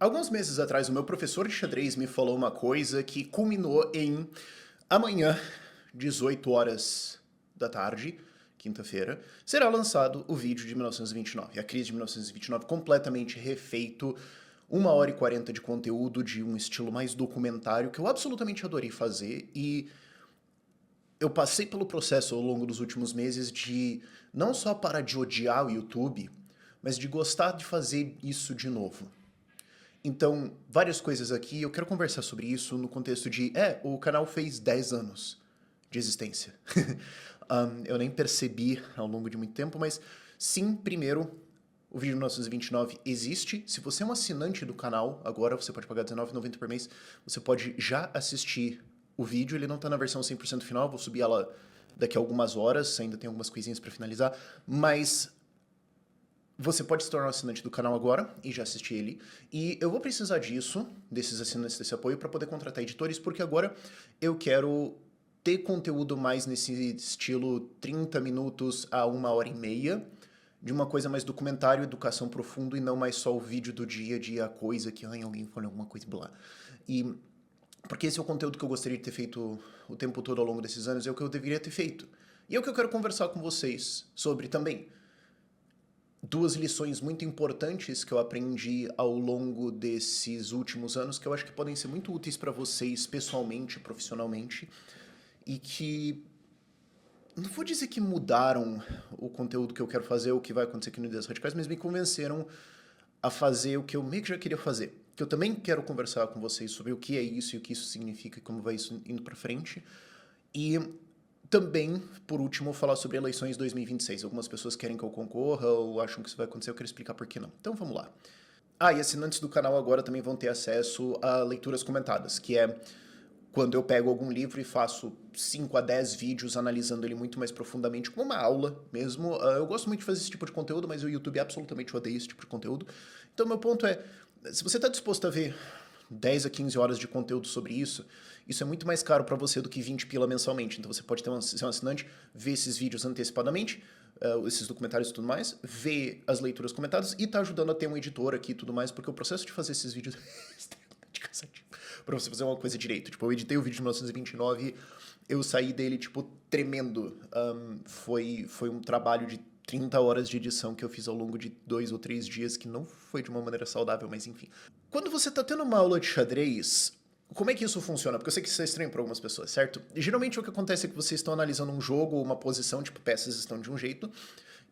Alguns meses atrás, o meu professor de xadrez me falou uma coisa que culminou em amanhã, 18 horas da tarde, quinta-feira, será lançado o vídeo de 1929, a crise de 1929 completamente refeito, 1 hora e 40 de conteúdo de um estilo mais documentário que eu absolutamente adorei fazer e eu passei pelo processo ao longo dos últimos meses de não só parar de odiar o YouTube, mas de gostar de fazer isso de novo. Então, várias coisas aqui, eu quero conversar sobre isso no contexto de, o canal fez 10 anos de existência. Eu nem percebi ao longo de muito tempo, mas sim, primeiro, o vídeo 1929 existe. Se você é um assinante do canal, agora você pode pagar R$19,90 por mês, você pode já assistir o vídeo, ele não tá na versão 100% final, vou subir ela daqui a algumas horas, ainda tem algumas coisinhas pra finalizar, mas você pode se tornar um assinante do canal agora e já assistir ele. E eu vou precisar disso, desses assinantes, desse apoio, para poder contratar editores, porque agora eu quero ter conteúdo mais nesse estilo 30 minutos a 1 hora e meia, de uma coisa mais documentário, educação profundo, e não mais só o vídeo do dia a dia, a coisa que alguém falou alguma coisa e blá. E porque esse é o conteúdo que eu gostaria de ter feito o tempo todo ao longo desses anos, é o que eu deveria ter feito. E é o que eu quero conversar com vocês sobre também. Duas lições muito importantes que eu aprendi ao longo desses últimos anos, que eu acho que podem ser muito úteis para vocês pessoalmente, profissionalmente, e que não vou dizer que mudaram o conteúdo que eu quero fazer, o que vai acontecer aqui no Ideias Radicais, mas me convenceram a fazer o que eu meio que já queria fazer. Que eu também quero conversar com vocês sobre o que é isso e o que isso significa e como vai isso indo para frente. E também, por último, falar sobre eleições 2026. Algumas pessoas querem que eu concorra ou acham que isso vai acontecer, eu quero explicar por que não. Então vamos lá. E assinantes do canal agora também vão ter acesso a leituras comentadas, que é quando eu pego algum livro e faço 5 a 10 vídeos analisando ele muito mais profundamente, como uma aula mesmo. Eu gosto muito de fazer esse tipo de conteúdo, mas o YouTube absolutamente odeia esse tipo de conteúdo. Então meu ponto é, se você está disposto a ver 10 a 15 horas de conteúdo sobre isso, isso é muito mais caro para você do que 20 pila mensalmente. Então você pode ser um assinante, ver esses vídeos antecipadamente, esses documentários e tudo mais, ver as leituras comentadas e tá ajudando a ter um editor aqui e tudo mais, porque o processo de fazer esses vídeos é extremamente cansativo pra você fazer uma coisa direito. Tipo, eu editei o vídeo de 1929, eu saí dele, tipo, tremendo. Foi um trabalho de 30 horas de edição que eu fiz ao longo de 2 ou 3 dias, que não foi de uma maneira saudável, mas enfim. Quando você tá tendo uma aula de xadrez, como é que isso funciona? Porque eu sei que isso é estranho para algumas pessoas, certo? Geralmente o que acontece é que vocês estão analisando um jogo ou uma posição, tipo, peças estão de um jeito,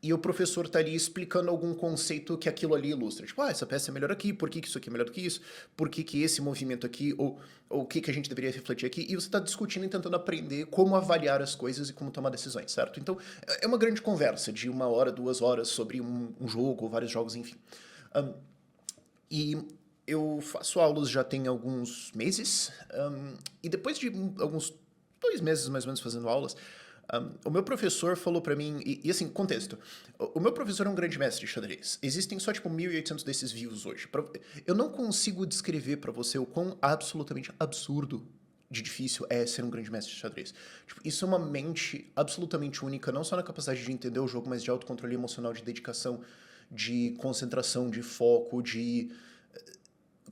e o professor tá ali explicando algum conceito que aquilo ali ilustra. Tipo, essa peça é melhor aqui, por que isso aqui é melhor do que isso, por que esse movimento aqui, ou o que a gente deveria refletir aqui, e você tá discutindo e tentando aprender como avaliar as coisas e como tomar decisões, certo? Então, é uma grande conversa de 1 hora, 2 horas sobre um jogo ou vários jogos, enfim. E eu faço aulas já tem alguns meses, e depois de alguns 2 meses mais ou menos fazendo aulas, o meu professor falou pra mim, e assim, contexto, o meu professor é um grande mestre de xadrez. Existem só tipo 1.800 desses views hoje. Eu não consigo descrever pra você o quão absolutamente absurdo de difícil é ser um grande mestre de xadrez. Tipo, isso é uma mente absolutamente única, não só na capacidade de entender o jogo, mas de autocontrole emocional, de dedicação, de concentração, de foco, de...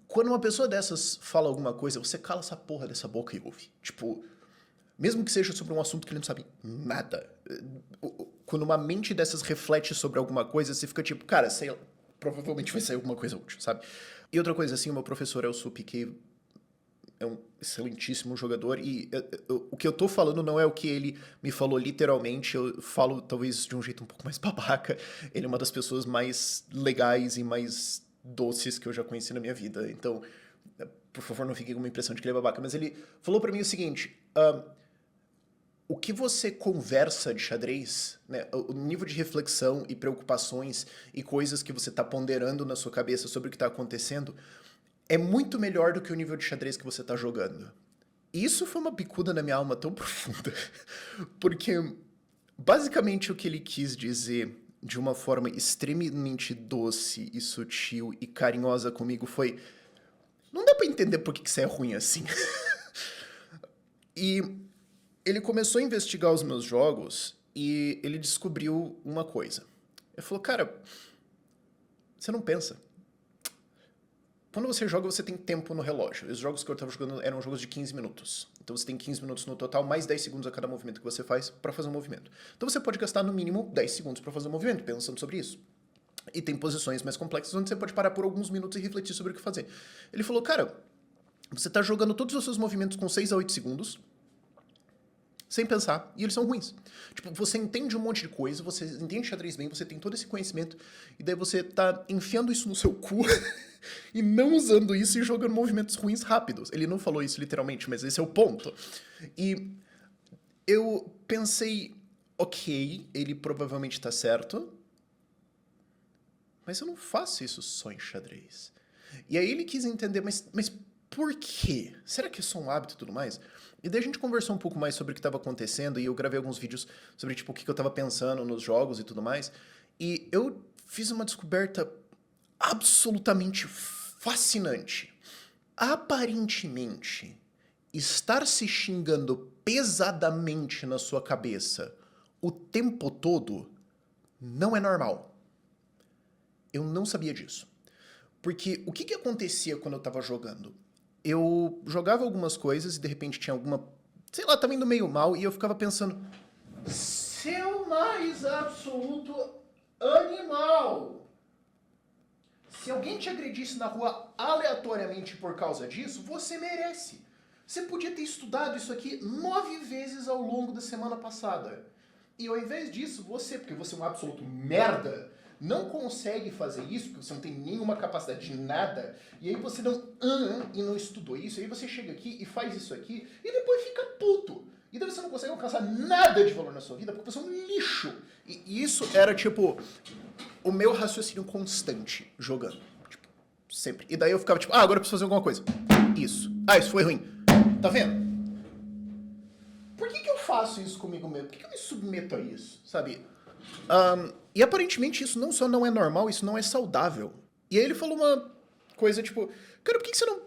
Quando uma pessoa dessas fala alguma coisa, você cala essa porra dessa boca e ouve. Tipo, mesmo que seja sobre um assunto que ele não sabe nada. Quando uma mente dessas reflete sobre alguma coisa, você fica tipo, cara, sei lá, provavelmente vai sair alguma coisa útil, sabe? E outra coisa, assim, o meu professor Elsup, que é um excelentíssimo jogador, e o que eu tô falando não é o que ele me falou literalmente, eu falo talvez de um jeito um pouco mais babaca. Ele é uma das pessoas mais legais e mais doces que eu já conheci na minha vida, então, por favor, não fique com uma impressão de que ele é babaca, mas ele falou pra mim o seguinte, o que você conversa de xadrez, né, o nível de reflexão e preocupações e coisas que você tá ponderando na sua cabeça sobre o que tá acontecendo, é muito melhor do que o nível de xadrez que você tá jogando. E isso foi uma bicuda na minha alma tão profunda, porque basicamente o que ele quis dizer de uma forma extremamente doce e sutil e carinhosa comigo foi: não dá pra entender por que isso é ruim assim. E ele começou a investigar os meus jogos e ele descobriu uma coisa. Ele falou, cara, você não pensa. quando você joga, você tem tempo no relógio. Os jogos que eu tava jogando eram jogos de 15 minutos. Então você tem 15 minutos no total, mais 10 segundos a cada movimento que você faz pra fazer um movimento. Então você pode gastar no mínimo 10 segundos pra fazer um movimento, pensando sobre isso. E tem posições mais complexas onde você pode parar por alguns minutos e refletir sobre o que fazer. Ele falou, cara, você tá jogando todos os seus movimentos com 6 a 8 segundos, sem pensar, e eles são ruins. Tipo, você entende um monte de coisa, você entende xadrez bem, você tem todo esse conhecimento, e daí você tá enfiando isso no seu cu e não usando isso e jogando movimentos ruins rápidos. Ele não falou isso literalmente, mas esse é o ponto. E eu pensei, ok, ele provavelmente tá certo, mas eu não faço isso só em xadrez. E aí ele quis entender, mas por quê? Será que é só um hábito e tudo mais? E daí a gente conversou um pouco mais sobre o que estava acontecendo, e eu gravei alguns vídeos sobre tipo, o que eu estava pensando nos jogos e tudo mais. E eu fiz uma descoberta absolutamente fascinante. Aparentemente, estar se xingando pesadamente na sua cabeça o tempo todo não é normal. Eu não sabia disso. Porque o que acontecia quando eu tava jogando? Eu jogava algumas coisas e de repente tinha alguma... Sei lá, tava indo meio mal e eu ficava pensando... Seu mais absoluto animal! Se alguém te agredisse na rua aleatoriamente por causa disso, você merece. Você podia ter estudado isso aqui 9 vezes ao longo da semana passada. E ao invés disso, porque você é um absoluto merda, não consegue fazer isso, porque você não tem nenhuma capacidade de nada, e aí você não e não estudou isso, e aí você chega aqui e faz isso aqui, e depois fica puto. E daí você não consegue alcançar nada de valor na sua vida, porque você é um lixo. E isso era, tipo, o meu raciocínio constante jogando. Tipo, sempre. E daí eu ficava, tipo, agora eu preciso fazer alguma coisa. Isso. Isso foi ruim. Tá vendo? Por que eu faço isso comigo mesmo? Por que eu me submeto a isso, sabe? E aparentemente isso não só não é normal, isso não é saudável. E aí ele falou uma coisa tipo, cara, por que você não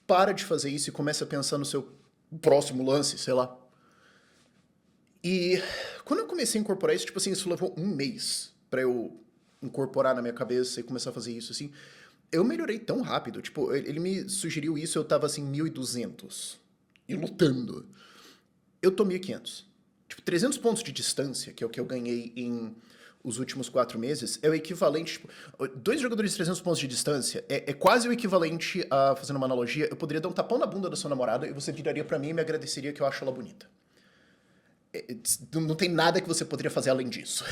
para de fazer isso e começa a pensar no seu próximo lance, sei lá? E quando eu comecei a incorporar isso, tipo assim, isso levou um mês pra eu incorporar na minha cabeça e começar a fazer isso, assim. Eu melhorei tão rápido, tipo, ele me sugeriu isso, eu tava assim, 1.200 e lutando. Eu tô 1.500. Tipo, 300 pontos de distância, que é o que eu ganhei em os últimos 4 meses, é o equivalente, tipo, 2 jogadores de 300 pontos de distância é quase o equivalente a, fazendo uma analogia, eu poderia dar um tapão na bunda da sua namorada e você viraria pra mim e me agradeceria que eu acho ela bonita. Não tem nada que você poderia fazer além disso.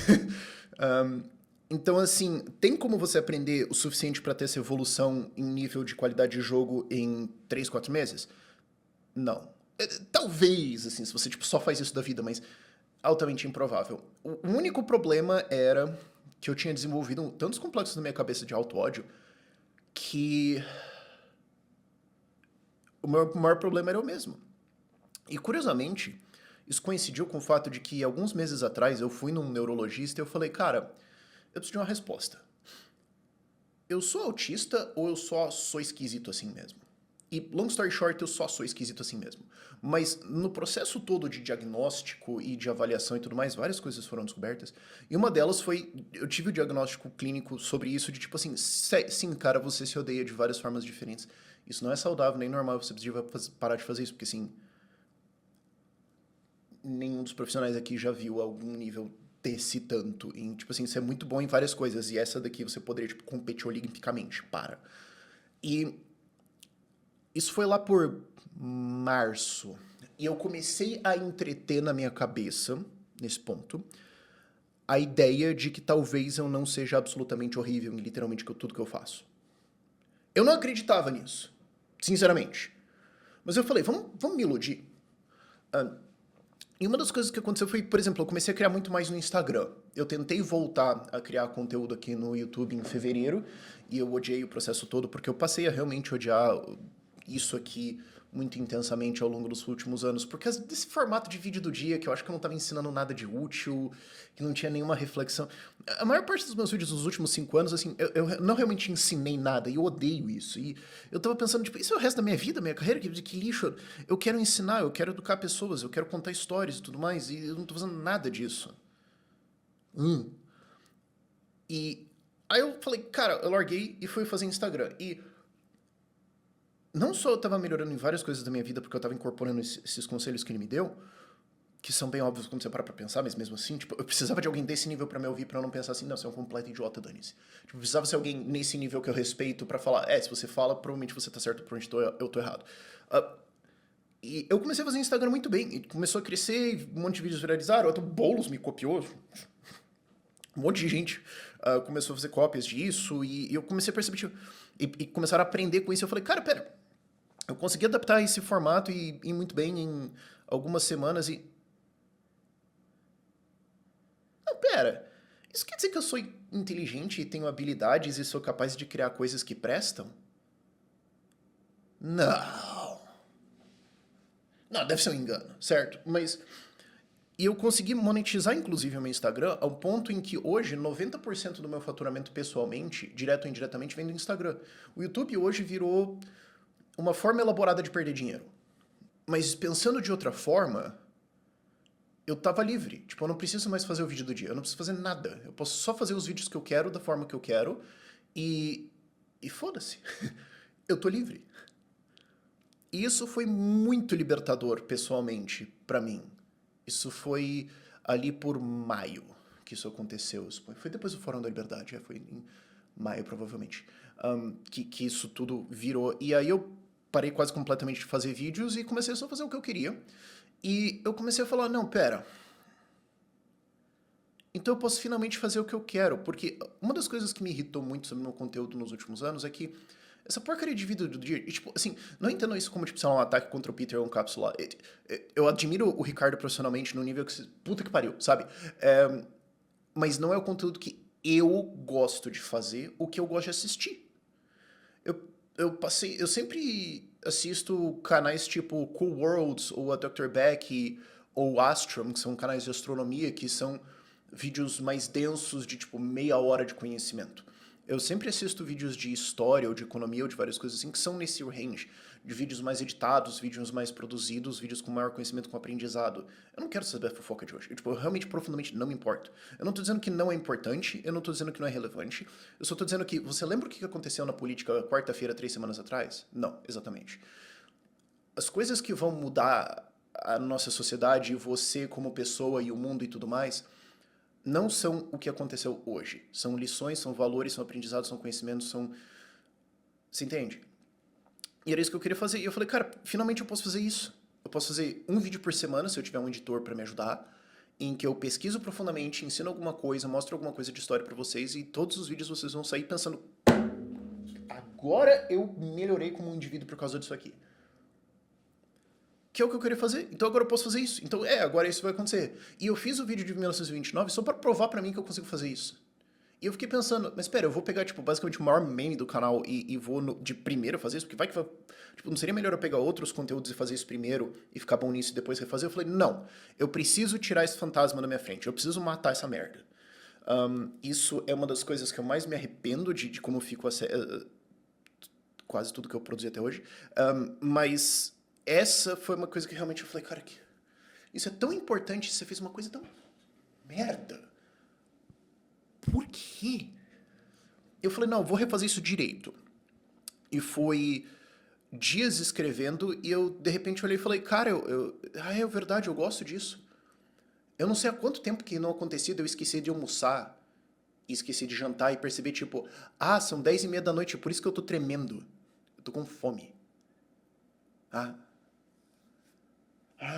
Então, assim, tem como você aprender o suficiente pra ter essa evolução em nível de qualidade de jogo em 3, 4 meses? Não. Talvez, assim, se você tipo, só faz isso da vida, mas altamente improvável. O único problema era que eu tinha desenvolvido tantos complexos na minha cabeça de auto-ódio que o meu maior problema era eu mesmo. E, curiosamente, isso coincidiu com o fato de que, alguns meses atrás, eu fui num neurologista e eu falei, cara, eu preciso de uma resposta. Eu sou autista ou eu só sou esquisito assim mesmo? E, long story short, eu só sou esquisito assim mesmo. Mas no processo todo de diagnóstico e de avaliação e tudo mais, várias coisas foram descobertas. E uma delas foi, eu tive o diagnóstico clínico sobre isso, de tipo assim, sim, cara, você se odeia de várias formas diferentes. Isso não é saudável, nem normal, você precisa parar de fazer isso, porque assim, nenhum dos profissionais aqui já viu algum nível desse tanto. Em, tipo assim, você é muito bom em várias coisas, e essa daqui você poderia, tipo, competir olimpicamente, para. E isso foi lá por março. E eu comecei a entreter na minha cabeça, nesse ponto, a ideia de que talvez eu não seja absolutamente horrível em literalmente tudo que eu faço. Eu não acreditava nisso, sinceramente. Mas eu falei, vamos me iludir. E uma das coisas que aconteceu foi, por exemplo, eu comecei a criar muito mais no Instagram. Eu tentei voltar a criar conteúdo aqui no YouTube em fevereiro, e eu odiei o processo todo, porque eu passei a realmente odiar isso aqui muito intensamente ao longo dos últimos anos, por causa desse formato de vídeo do dia, que eu acho que eu não estava ensinando nada de útil, que não tinha nenhuma reflexão. A maior parte dos meus vídeos nos últimos 5 anos, assim, eu não realmente ensinei nada, e eu odeio isso. E eu tava pensando, tipo, isso é o resto da minha vida, minha carreira? Que lixo. Eu quero ensinar, eu quero educar pessoas, eu quero contar histórias e tudo mais, e eu não tô fazendo nada disso. E aí eu falei, cara, eu larguei e fui fazer Instagram. E não só eu tava melhorando em várias coisas da minha vida porque eu tava incorporando esses conselhos que ele me deu, que são bem óbvios quando você para pra pensar, mas mesmo assim, tipo, eu precisava de alguém desse nível pra me ouvir, pra eu não pensar assim, não, você é um completo idiota, dane-se. Tipo, precisava ser alguém nesse nível que eu respeito pra falar, se você fala, provavelmente você tá certo, provavelmente eu tô errado. Ah, e eu comecei a fazer Instagram muito bem, e começou a crescer, um monte de vídeos viralizaram, até o Boulos me copiou, um monte de gente começou a fazer cópias disso, e eu comecei a perceber, tipo, e começaram a aprender com isso, eu falei, cara, pera, eu consegui adaptar esse formato e ir muito bem em algumas semanas e... Não, pera, isso quer dizer que eu sou inteligente e tenho habilidades e sou capaz de criar coisas que prestam? Não. Não, deve ser um engano, certo? Mas... E eu consegui monetizar, inclusive, o meu Instagram ao ponto em que hoje 90% do meu faturamento pessoalmente, direto ou indiretamente, vem do Instagram. O YouTube hoje virou uma forma elaborada de perder dinheiro. Mas pensando de outra forma, eu tava livre. Tipo, eu não preciso mais fazer o vídeo do dia. Eu não preciso fazer nada. Eu posso só fazer os vídeos que eu quero, da forma que eu quero. E... E foda-se. Eu tô livre. E isso foi muito libertador, pessoalmente, pra mim. Isso foi ali por maio que isso aconteceu. Foi depois do Fórum da Liberdade, foi em maio, provavelmente. Que isso tudo virou. E aí eu parei quase completamente de fazer vídeos e comecei só a fazer o que eu queria. E eu comecei a falar, não, pera. Então eu posso finalmente fazer o que eu quero. Porque uma das coisas que me irritou muito sobre o meu conteúdo nos últimos anos é que essa porcaria de vida do dia, e, tipo, assim, não entendo isso como, tipo, sei lá, um ataque contra o Peter ou um cápsula. Eu admiro o Ricardo profissionalmente no nível que... Puta que pariu, sabe? Mas não é o conteúdo que eu gosto de fazer, o que eu gosto de assistir. Eu sempre assisto canais tipo Cool Worlds, ou a Dr. Beck, ou Astrum, que são canais de astronomia, que são vídeos mais densos de tipo meia hora de conhecimento. Eu sempre assisto vídeos de história ou de economia ou de várias coisas assim que são nesse range. De vídeos mais editados, vídeos mais produzidos, vídeos com maior conhecimento, com aprendizado. Eu não quero saber a fofoca de hoje. Eu realmente profundamente não me importo. Eu não tô dizendo que não é importante, eu não tô dizendo que não é relevante. Eu só tô dizendo que, você lembra o que aconteceu na política quarta-feira, 3 semanas atrás? Não, exatamente. As coisas que vão mudar a nossa sociedade, você como pessoa e o mundo e tudo mais, não são o que aconteceu hoje. São lições, são valores, são aprendizados, são conhecimentos, são... Você entende? E era isso que eu queria fazer. E eu falei, cara, finalmente eu posso fazer isso. Eu posso fazer um vídeo por semana, se eu tiver um editor pra me ajudar, em que eu pesquiso profundamente, ensino alguma coisa, mostro alguma coisa de história pra vocês, e todos os vídeos vocês vão sair pensando, agora eu melhorei como um indivíduo por causa disso aqui. Que é o que eu queria fazer. Então agora eu posso fazer isso. Então, agora isso vai acontecer. E eu fiz o vídeo de 1929 só pra provar pra mim que eu consigo fazer isso. E eu fiquei pensando, mas pera, eu vou pegar, tipo, basicamente o maior meme do canal e vou de primeiro fazer isso? Porque vai que vai... Tipo, não seria melhor eu pegar outros conteúdos e fazer isso primeiro e ficar bom nisso e depois refazer? Eu falei, não, eu preciso tirar esse fantasma da minha frente, eu preciso matar essa merda. Isso é uma das coisas que eu mais me arrependo de como fico quase tudo que eu produzi até hoje. Mas essa foi uma coisa que realmente eu falei, cara, isso é tão importante, você fez uma coisa tão merda. Por quê? Eu falei, não, vou refazer isso direito. E foi dias escrevendo e eu, de repente, olhei e falei, cara, é verdade, eu gosto disso. Eu não sei há quanto tempo que não acontecia de eu esquecer de almoçar, e esqueci de jantar e perceber, tipo, são 10:30 da noite, por isso que eu tô tremendo. Eu tô com fome.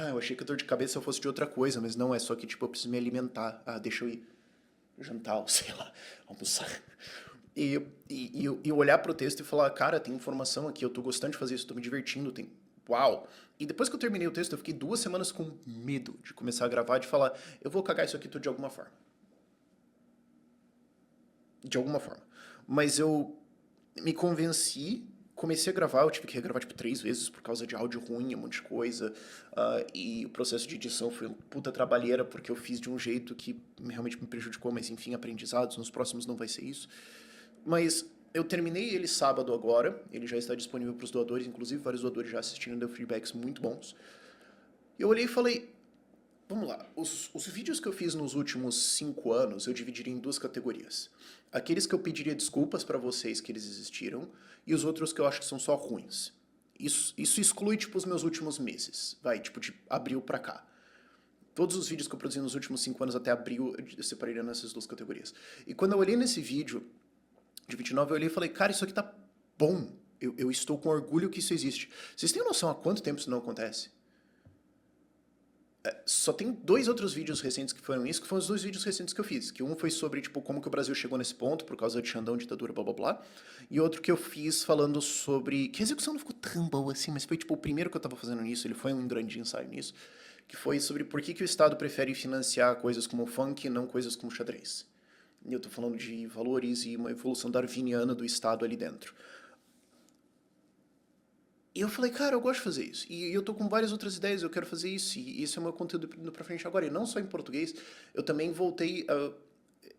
Eu achei que a dor de cabeça fosse de outra coisa, mas não, é só que, tipo, eu preciso me alimentar. Deixa eu ir jantar, ou sei lá, almoçar. E olhar pro texto e falar, cara, tem informação aqui, eu tô gostando de fazer isso, tô me divertindo, tem... Uau! E depois que eu terminei o texto, eu fiquei 2 semanas com medo de começar a gravar, de falar, eu vou cagar isso aqui tudo de alguma forma. De alguma forma. Mas eu me convenci, comecei a gravar, eu tive que regravar tipo 3 vezes por causa de áudio ruim, um monte de coisa. E o processo de edição foi uma puta trabalheira, porque eu fiz de um jeito que realmente me prejudicou, mas enfim, aprendizados, nos próximos não vai ser isso. Mas eu terminei ele sábado agora, ele já está disponível para os doadores, inclusive vários doadores já assistiram, deu feedbacks muito bons. Eu olhei e falei, vamos lá, os vídeos que eu fiz nos últimos 5 anos eu dividiria em 2 categorias. Aqueles que eu pediria desculpas pra vocês que eles existiram, e os outros que eu acho que são só ruins. Isso exclui, tipo, os meus últimos meses. Vai, tipo, de abril pra cá. Todos os vídeos que eu produzi nos últimos 5 anos até abril, eu separei nessas duas categorias. E quando eu olhei nesse vídeo de 29, eu olhei e falei, cara, isso aqui tá bom. Eu estou com orgulho que isso existe. Vocês têm noção há quanto tempo isso não acontece? Só tem 2 outros vídeos recentes que foram isso, que foram os 2 vídeos recentes que eu fiz. Que um foi sobre, tipo, como que o Brasil chegou nesse ponto, por causa de Xandão, ditadura, blá blá blá. E outro que eu fiz falando sobre... Que a execução não ficou tão boa assim, mas foi, tipo, o primeiro que eu tava fazendo nisso, ele foi um grande ensaio nisso. Que foi sobre por que o Estado prefere financiar coisas como funk e não coisas como xadrez. E eu tô falando de valores e uma evolução darwiniana do Estado ali dentro. E eu falei, cara, eu gosto de fazer isso. E eu tô com várias outras ideias, eu quero fazer isso. E esse é o meu conteúdo indo pra frente agora. E não só em português, eu também voltei a...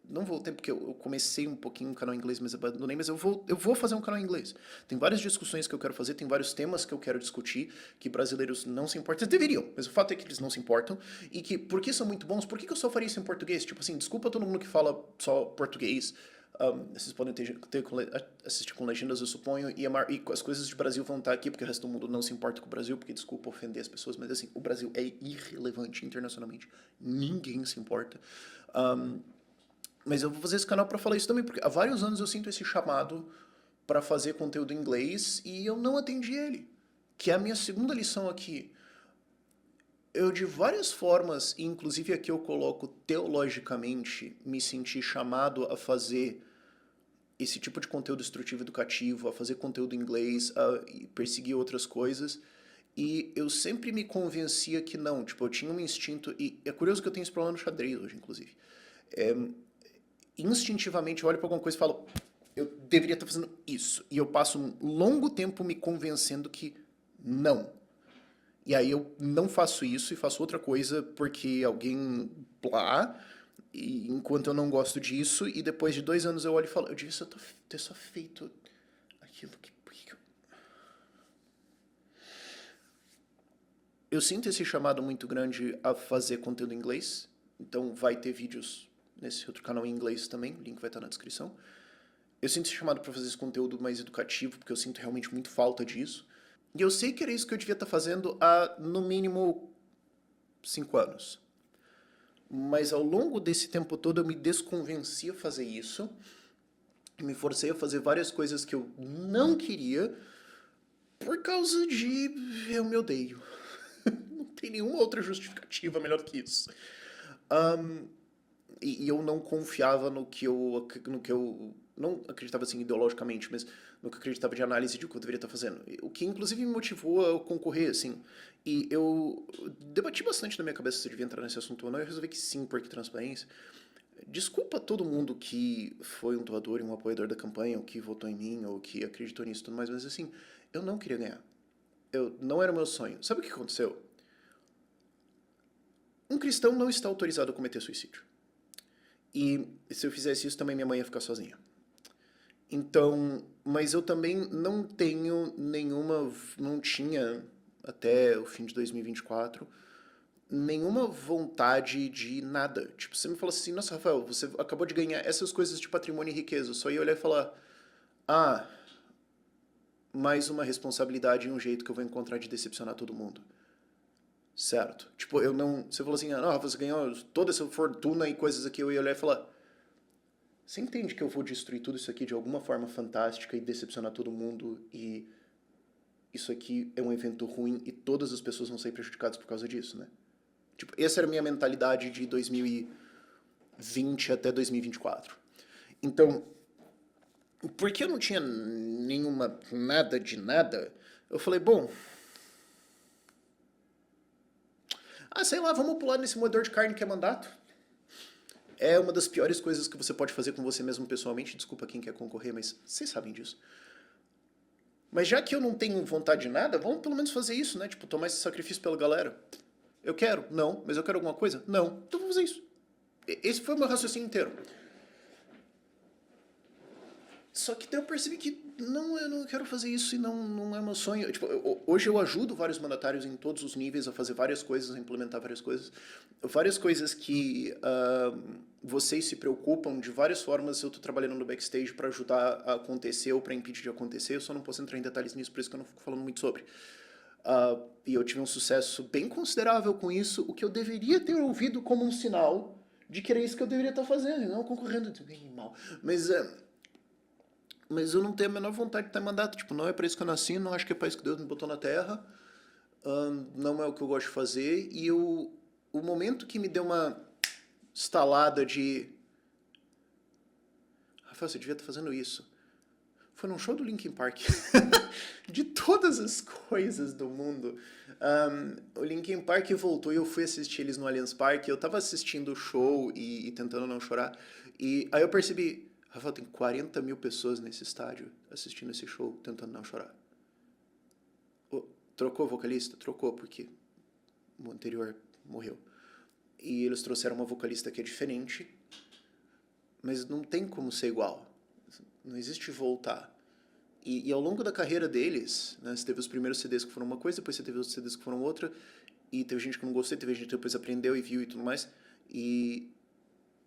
Não voltei porque eu comecei um pouquinho um canal em inglês, mas abandonei. Mas eu vou fazer um canal em inglês. Tem várias discussões que eu quero fazer, tem vários temas que eu quero discutir, que brasileiros não se importam. Eles deveriam, mas o fato é que eles não se importam. E que, porque são muito bons, por que eu só faria isso em português? Tipo assim, desculpa todo mundo que fala só português. Vocês podem assistir com legendas, eu suponho, e as coisas de Brasil vão estar aqui, porque o resto do mundo não se importa com o Brasil, porque desculpa ofender as pessoas, mas assim, o Brasil é irrelevante internacionalmente. Ninguém se importa. Mas eu vou fazer esse canal para falar isso também, porque há vários anos eu sinto esse chamado para fazer conteúdo em inglês e eu não atendi ele. Que é a minha segunda lição aqui. Eu, de várias formas, inclusive aqui eu coloco teologicamente, me senti chamado a fazer esse tipo de conteúdo instrutivo educativo, a fazer conteúdo em inglês, a perseguir outras coisas. E eu sempre me convencia que não. Tipo, eu tinha um instinto... E é curioso que eu tenho esse problema no xadrez hoje, inclusive. Instintivamente eu olho pra alguma coisa e falo, eu deveria estar fazendo isso. E eu passo um longo tempo me convencendo que não. E aí eu não faço isso e faço outra coisa porque alguém blá, e enquanto eu não gosto disso, e depois de 2 anos eu olho e falo, eu devia ter só feito aquilo que... Eu sinto esse chamado muito grande a fazer conteúdo em inglês, então vai ter vídeos nesse outro canal em inglês também, o link vai estar na descrição. Eu sinto esse chamado para fazer esse conteúdo mais educativo, porque eu sinto realmente muito falta disso. E eu sei que era isso que eu devia estar fazendo há, no mínimo, 5 anos. Mas ao longo desse tempo todo eu me desconvenci a fazer isso. Me forcei a fazer várias coisas que eu não queria por causa de... eu me odeio. Não tem nenhuma outra justificativa melhor que isso. E eu não confiava no que eu não acreditava assim ideologicamente, mas no que eu acreditava de análise de o que eu deveria estar fazendo. O que inclusive me motivou a concorrer, assim. E eu debati bastante na minha cabeça se eu devia entrar nesse assunto ou não, e eu resolvi que sim, porque transparência. Desculpa todo mundo que foi um doador e um apoiador da campanha, ou que votou em mim, ou que acreditou nisso e tudo mais, mas assim, eu não queria ganhar. Não era o meu sonho. Sabe o que aconteceu? Um cristão não está autorizado a cometer suicídio. E se eu fizesse isso, também minha mãe ia ficar sozinha. Então, mas eu também não tenho nenhuma, não tinha até o fim de 2024, nenhuma vontade de nada. Tipo, você me fala assim, nossa, Rafael, você acabou de ganhar essas coisas de patrimônio e riqueza. Eu só ia olhar e falar, ah, mais uma responsabilidade e um jeito que eu vou encontrar de decepcionar todo mundo. Certo? Tipo, eu não... Você falou assim, ah, você ganhou toda essa fortuna e coisas aqui, eu ia olhar e falar... Você entende que eu vou destruir tudo isso aqui de alguma forma fantástica e decepcionar todo mundo e... Isso aqui é um evento ruim e todas as pessoas vão sair prejudicadas por causa disso, né? Tipo, essa era a minha mentalidade de 2020 até 2024. Então, porque eu não tinha nenhuma... nada de nada, eu falei, bom... Ah, sei lá, vamos pular nesse moedor de carne que é mandato. É uma das piores coisas que você pode fazer com você mesmo pessoalmente. Desculpa quem quer concorrer, mas vocês sabem disso. Mas já que eu não tenho vontade de nada, vamos pelo menos fazer isso, né? Tipo, tomar esse sacrifício pela galera. Eu quero? Não. Mas eu quero alguma coisa? Não. Então vamos fazer isso. Esse foi o meu raciocínio inteiro. Só que daí eu percebi que não, eu não quero fazer isso e não é meu sonho. Tipo, hoje eu ajudo vários mandatários em todos os níveis a fazer várias coisas, a implementar várias coisas. Várias coisas que vocês se preocupam, de várias formas eu tô trabalhando no backstage para ajudar a acontecer ou para impedir de acontecer. Eu só não posso entrar em detalhes nisso, por isso que eu não fico falando muito sobre. E eu tive um sucesso bem considerável com isso, o que eu deveria ter ouvido como um sinal de que era isso que eu deveria estar fazendo, e não concorrendo. Mal. Mas eu não tenho a menor vontade de ter mandato. Tipo, não é para isso que eu nasci, não acho que é para isso que Deus me botou na Terra. Não é o que eu gosto de fazer. E o momento que me deu uma estalada de... Rafael, você devia estar fazendo isso. Foi num show do Linkin Park. De todas as coisas do mundo. O Linkin Park voltou e eu fui assistir eles no Allianz Parque. Eu tava assistindo o show e tentando não chorar. E aí eu percebi... Rafael, tem 40 mil pessoas nesse estádio assistindo esse show, tentando não chorar. Trocou o vocalista? Trocou, porque o anterior morreu. E eles trouxeram uma vocalista que é diferente, mas não tem como ser igual. Não existe voltar. E ao longo da carreira deles, né, você teve os primeiros CDs que foram uma coisa, depois você teve os CDs que foram outra, e teve gente que não gostou, teve gente que depois aprendeu e viu e tudo mais, e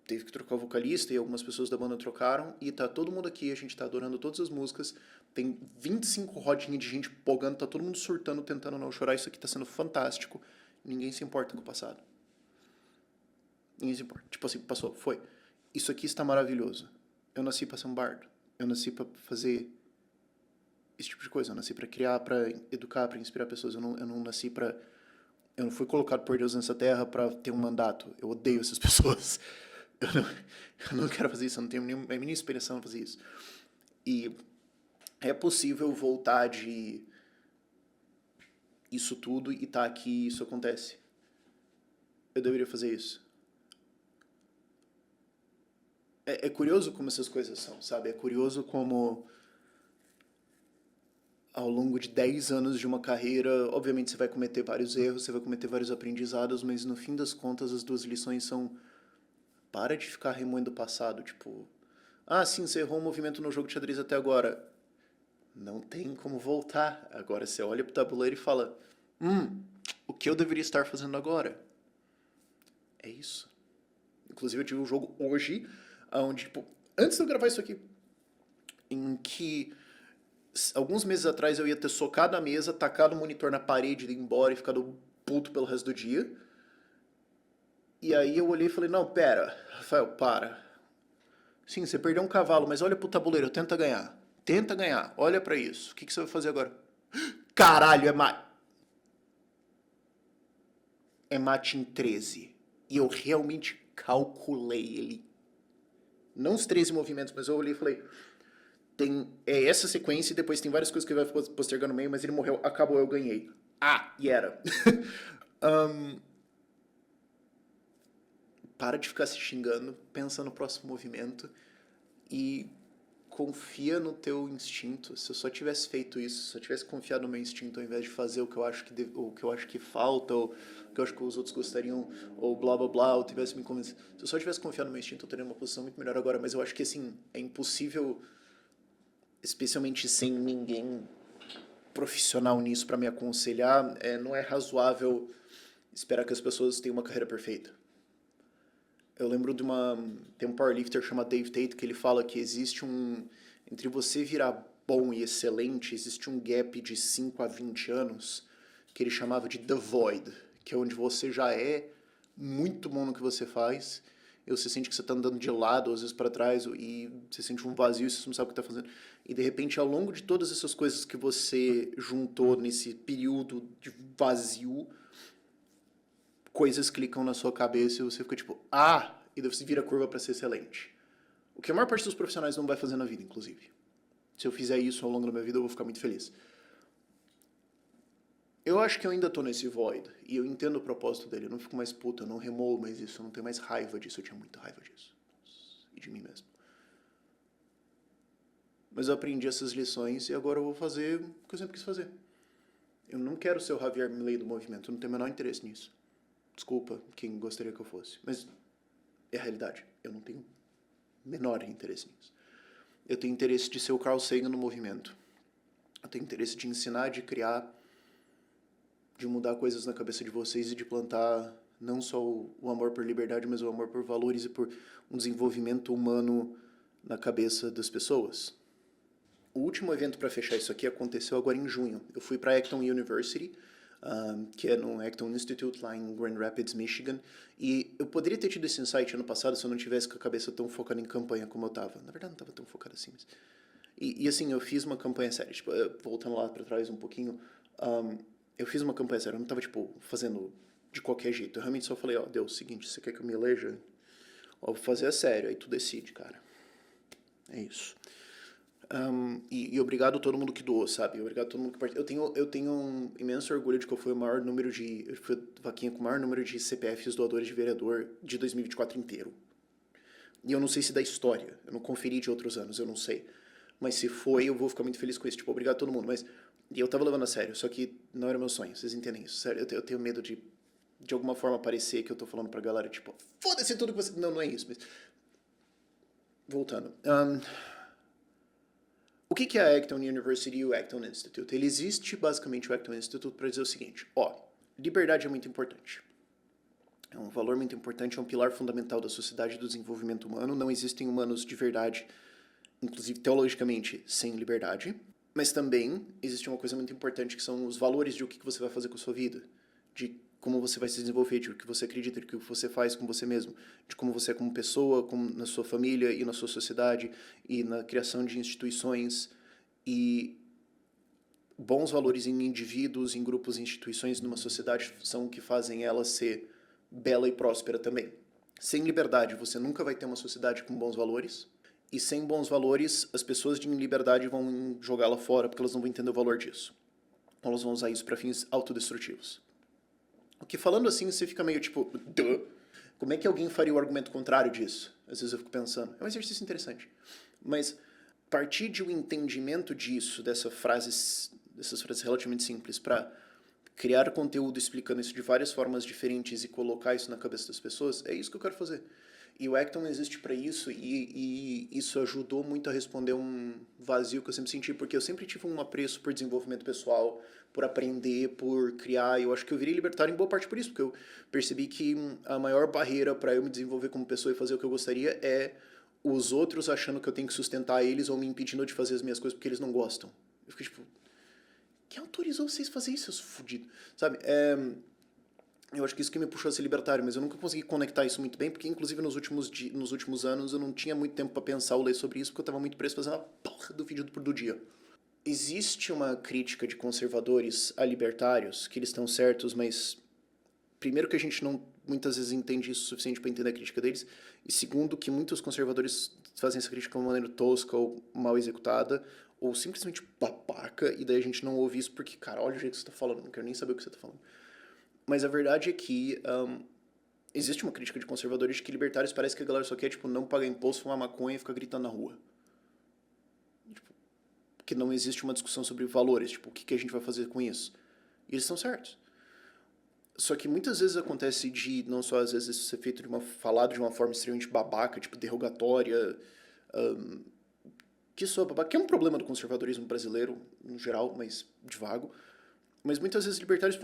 teve que trocar o vocalista e algumas pessoas da banda trocaram e tá todo mundo aqui, a gente tá adorando todas as músicas, tem 25 rodinhas de gente pogando, tá todo mundo surtando, tentando não chorar, isso aqui tá sendo fantástico, ninguém se importa com o passado. Ninguém se importa. Tipo assim, passou, foi. Isso aqui está maravilhoso. Eu nasci pra ser um bardo. Eu nasci pra fazer esse tipo de coisa. Eu nasci pra criar, pra educar, pra inspirar pessoas. Eu não nasci pra... Eu não fui colocado por Deus nessa terra pra ter um mandato. Eu odeio essas pessoas. Eu não quero fazer isso, eu não tenho a mínima inspiração a fazer isso. E é possível voltar de isso tudo e tá aqui e isso acontece. Eu deveria fazer isso. É curioso como essas coisas são, sabe? É curioso como ao longo de 10 anos de uma carreira, obviamente você vai cometer vários erros, você vai cometer vários aprendizados, mas no fim das contas as duas lições são: para de ficar remoendo o passado, tipo... Ah, sim, você errou um movimento no jogo de xadrez até agora. Não tem como voltar. Agora você olha pro tabuleiro e fala: o que eu deveria estar fazendo agora? É isso. Inclusive eu tive um jogo hoje, onde, tipo, antes de eu gravar isso aqui, em que alguns meses atrás eu ia ter socado a mesa, tacado o monitor na parede, ido embora e ficado puto pelo resto do dia. E aí eu olhei e falei: não, pera, Rafael, para. Sim, você perdeu um cavalo, mas olha pro tabuleiro, tenta ganhar. Tenta ganhar, olha pra isso. O que você vai fazer agora? Caralho, é mate em 13. E eu realmente calculei ele. Não os 13 movimentos, mas eu olhei e falei: é essa sequência e depois tem várias coisas que ele vai postergar no meio, mas ele morreu, acabou, eu ganhei. E era. Para de ficar se xingando, pensa no próximo movimento e confia no teu instinto. Se eu só tivesse feito isso, se eu tivesse confiado no meu instinto ao invés de fazer o que eu acho que falta, ou o que eu acho que os outros gostariam, ou blá blá blá, ou tivesse me convencido. Se eu só tivesse confiado no meu instinto, eu teria uma posição muito melhor agora, mas eu acho que assim, é impossível, especialmente sem ninguém profissional nisso para me aconselhar, não é razoável esperar que as pessoas tenham uma carreira perfeita. Eu lembro tem um powerlifter chamado Dave Tate que ele fala que existe entre você virar bom e excelente, existe um gap de 5 a 20 anos que ele chamava de The Void, que é onde você já é muito bom no que você faz e você sente que você está andando de lado, às vezes para trás, e você sente um vazio e você não sabe o que está fazendo. E de repente, ao longo de todas essas coisas que você juntou nesse período de vazio, coisas clicam na sua cabeça e você fica tipo, e daí você vira a curva para ser excelente. O que a maior parte dos profissionais não vai fazer na vida, inclusive. Se eu fizer isso ao longo da minha vida, eu vou ficar muito feliz. Eu acho que eu ainda tô nesse void, e eu entendo o propósito dele. Eu não fico mais puto, eu não remoo mais isso, eu não tenho mais raiva disso, eu tinha muita raiva disso. E de mim mesmo. Mas eu aprendi essas lições e agora eu vou fazer o que eu sempre quis fazer. Eu não quero ser o Javier Milei do movimento, eu não tenho o menor interesse nisso. Desculpa quem gostaria que eu fosse, mas é a realidade. Eu não tenho o menor interesse nisso. Eu tenho interesse de ser o Carl Sagan no movimento. Eu tenho interesse de ensinar, de criar, de mudar coisas na cabeça de vocês e de plantar não só o amor por liberdade, mas o amor por valores e por um desenvolvimento humano na cabeça das pessoas. O último evento para fechar isso aqui aconteceu agora em junho. Eu fui para Acton University, que é no Acton Institute, lá em Grand Rapids, Michigan, e eu poderia ter tido esse insight ano passado se eu não tivesse com a cabeça tão focada em campanha como eu estava. Na verdade, não estava tão focada assim, mas... E assim, eu fiz uma campanha séria, tipo, voltando lá para trás um pouquinho, eu fiz uma campanha séria, eu não estava, tipo, fazendo de qualquer jeito. Eu realmente só falei, ó, Deus, seguinte, você quer que eu me eleja? Ó, vou fazer a sério, aí tu decide, cara. É isso. E obrigado a todo mundo que doou, sabe? Obrigado a todo mundo que participou. Eu tenho um imenso orgulho de que eu fui o maior número de... Eu fui a vaquinha com o maior número de CPFs doadores de vereador de 2024 inteiro. E eu não sei se da história. Eu não conferi de outros anos, eu não sei. Mas se foi, eu vou ficar muito feliz com isso. Tipo, obrigado a todo mundo. Mas... E eu tava levando a sério, só que não era meu sonho. Vocês entendem isso? Sério, eu tenho medo de alguma forma parecer que eu tô falando pra galera, tipo, foda-se tudo que você... Não, não é isso, mas... Voltando. O que é a Acton University e o Acton Institute? Ele existe, basicamente, o Acton Institute para dizer o seguinte, ó, liberdade é muito importante. É um valor muito importante, é um pilar fundamental da sociedade e do desenvolvimento humano. Não existem humanos de verdade, inclusive teologicamente, sem liberdade. Mas também existe uma coisa muito importante, que são os valores de o que você vai fazer com a sua vida. De como você vai se desenvolver, de o que você acredita, de o que você faz com você mesmo, de como você é como pessoa, como na sua família e na sua sociedade, e na criação de instituições, e bons valores em indivíduos, em grupos e instituições numa sociedade são o que fazem ela ser bela e próspera também. Sem liberdade, você nunca vai ter uma sociedade com bons valores, e sem bons valores, as pessoas de liberdade vão jogá-la fora, porque elas não vão entender o valor disso. Elas vão usar isso para fins autodestrutivos. O que, falando assim, você fica meio tipo, duh. Como é que alguém faria o argumento contrário disso? Às vezes eu fico pensando. É um exercício interessante. Mas partir de um entendimento disso, dessas frases relativamente simples, para criar conteúdo explicando isso de várias formas diferentes e colocar isso na cabeça das pessoas, é isso que eu quero fazer. E o Acton existe para isso, e isso ajudou muito a responder um vazio que eu sempre senti, porque eu sempre tive um apreço por desenvolvimento pessoal, por aprender, por criar, e eu acho que eu virei libertário em boa parte por isso, porque eu percebi que a maior barreira para eu me desenvolver como pessoa e fazer o que eu gostaria é os outros achando que eu tenho que sustentar eles ou me impedindo de fazer as minhas coisas porque eles não gostam. Eu fico tipo, quem autorizou vocês a fazer isso, seus fudidos? Sabe, eu acho que isso que me puxou a ser libertário, mas eu nunca consegui conectar isso muito bem, porque inclusive nos últimos anos eu não tinha muito tempo para pensar ou ler sobre isso, porque eu estava muito preso fazendo a porra do vídeo do dia. Existe uma crítica de conservadores a libertários, que eles estão certos, mas primeiro que a gente não muitas vezes entende isso o suficiente para entender a crítica deles, e segundo que muitos conservadores fazem essa crítica de uma maneira tosca ou mal executada, ou simplesmente babaca, e daí a gente não ouve isso porque, cara, olha o jeito que você tá falando, não quero nem saber o que você tá falando. Mas a verdade é que existe uma crítica de conservadores de que libertários parece que a galera só quer, tipo, não pagar imposto, fumar maconha e ficar gritando na rua. Tipo, que não existe uma discussão sobre valores, tipo, o que a gente vai fazer com isso. E eles estão certos. Só que muitas vezes acontece de, não só às vezes isso ser feito falado de uma forma extremamente babaca, tipo, derrogatória, que soa babaca, que é um problema do conservadorismo brasileiro, no geral, mas de vago. Mas muitas vezes libertários,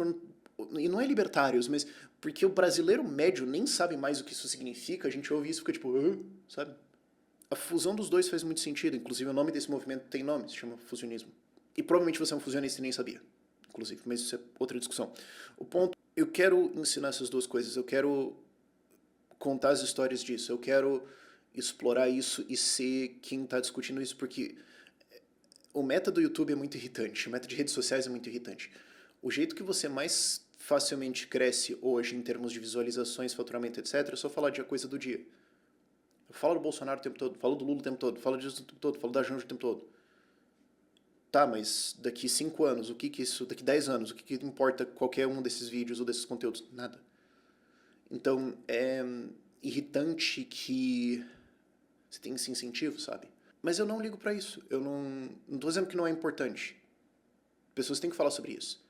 e não é libertários, mas porque o brasileiro médio nem sabe mais o que isso significa, a gente ouve isso e fica tipo, sabe? A fusão dos dois faz muito sentido, inclusive o nome desse movimento tem nome, se chama fusionismo. E provavelmente você é um fusionista e nem sabia, inclusive, mas isso é outra discussão. O ponto, eu quero ensinar essas duas coisas, eu quero contar as histórias disso, eu quero explorar isso e ser quem está discutindo isso, porque o meta do YouTube é muito irritante, o meta de redes sociais é muito irritante. O jeito que você mais facilmente cresce hoje em termos de visualizações, faturamento, etc., é só falar de coisa do dia. Eu falo do Bolsonaro o tempo todo, falo do Lula o tempo todo, falo disso o tempo todo, falo da Janja o tempo todo. Tá, mas daqui 5 anos, o que isso... Daqui 10 anos, o que importa qualquer um desses vídeos ou desses conteúdos? Nada. Então, é irritante que você tem esse incentivo, sabe? Mas eu não ligo pra isso. Eu não tô dizendo que não é importante. Pessoas têm que falar sobre isso.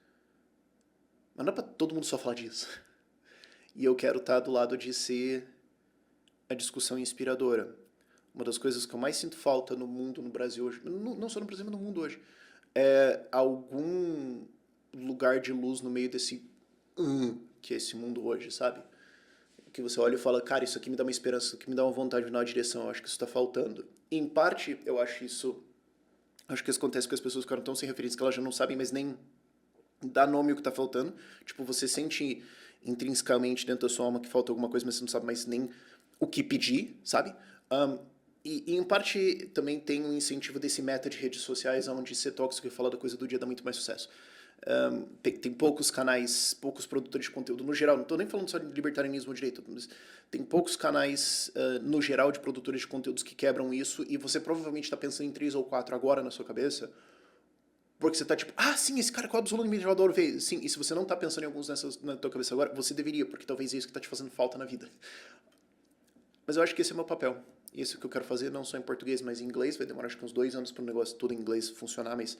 Mas não é pra todo mundo só falar disso. E eu quero estar do lado de ser a discussão inspiradora. uma das coisas que eu mais sinto falta no mundo, no Brasil hoje, não só no Brasil, mas no mundo hoje, é algum lugar de luz no meio desse que é esse mundo hoje, sabe? Que você olha e fala, cara, isso aqui me dá uma esperança, isso aqui me dá uma vontade de dar uma direção, eu acho que isso tá faltando. E, em parte, eu acho que isso acontece com as pessoas que ficaram tão sem referência que elas já não sabem mais nem dar nome ao que tá faltando. Tipo, você sente intrinsecamente dentro da sua alma que falta alguma coisa, mas você não sabe mais nem o que pedir, sabe? E em parte também tem um incentivo desse meta de redes sociais, onde ser tóxico e falar da coisa do dia dá muito mais sucesso. Tem poucos canais, poucos produtores de conteúdo no geral, não estou nem falando só de libertarianismo direito, mas tem poucos canais no geral de produtores de conteúdos que quebram isso, e você provavelmente está pensando em 3 ou 4 agora na sua cabeça, porque você tá tipo, sim, esse cara que eu absolutamente adoro ver. Sim, e se você não tá pensando em alguns nessas na tua cabeça agora, você deveria, porque talvez é isso que tá te fazendo falta na vida. Mas eu acho que esse é o meu papel. E esse é o que eu quero fazer, não só em português, mas em inglês. Vai demorar acho que uns 2 anos para o negócio todo em inglês funcionar, mas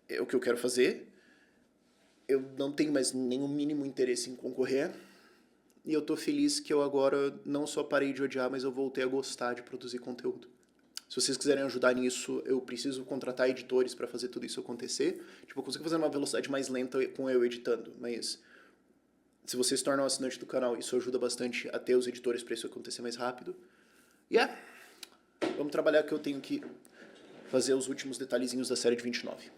é o que eu quero fazer. Eu não tenho mais nenhum mínimo interesse em concorrer. E eu tô feliz que eu agora não só parei de odiar, mas eu voltei a gostar de produzir conteúdo. Se vocês quiserem ajudar nisso, eu preciso contratar editores para fazer tudo isso acontecer. Tipo, eu consigo fazer uma velocidade mais lenta com eu editando, mas se você se torna um assinante do canal, isso ajuda bastante a ter os editores para isso acontecer mais rápido. Vamos trabalhar que eu tenho que fazer os últimos detalhezinhos da série de 29.